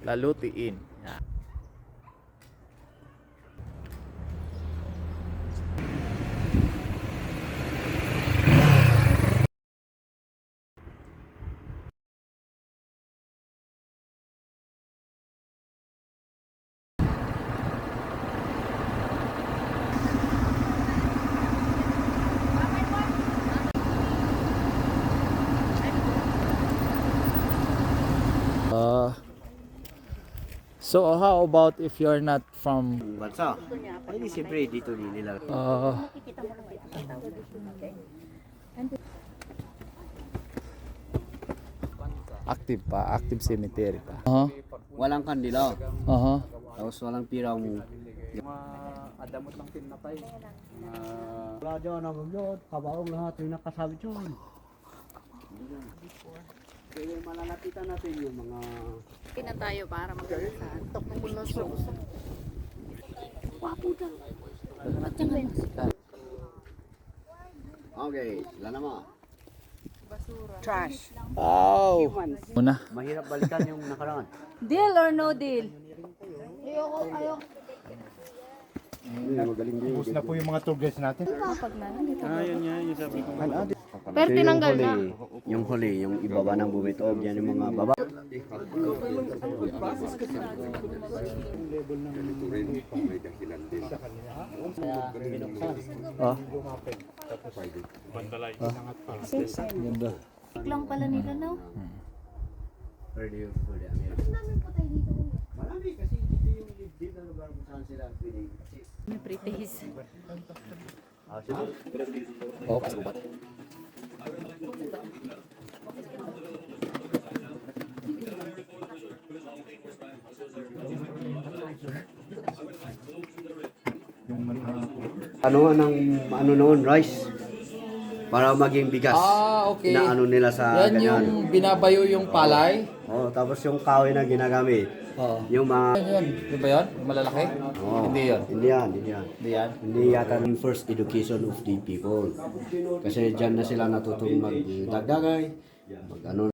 lalutiin. Yan. So how about if you're not from Bansa. Ay, siyempre dito nila. active pa, active cemetery pa. Walang kandila. Uh-huh. Tapos walang piraw mo. Adamot lang pinatay. Wala dyan, nagagyot. Kabaong lahat yung nakasabit yun. Kaya malalapitan natin yung mga... Pina tayo para magkakasan. Okay, sila naman. Trash. Oh. Muna. Mahirap balikan yung nakaraan. Deal or no deal? Ubus na po yung mga tour guides natin. Pero tinanggal na. Yung huli, yung ibaba ng bumitob, yan yung mga baba. Ganda. Lang pala nila, no? Marami kasi dito yung dito na lugar kung saan sila pwede. May pretties. Oh, kasubat. Ano noon, rice? Para maging bigas. Okay. Na ano nila sa Yan ganyan. yung binabayo yung palay. Oh, tapos yung kahoy na ginagamit. Oo. Yung mga Yan. Di ba yan? Yung malalaki? Hindi yan. Hindi yan, hindi yan. Hindi yan. Hindi yata yung first education of the people. Kasi dyan na sila natutong magdagdagay, mag ano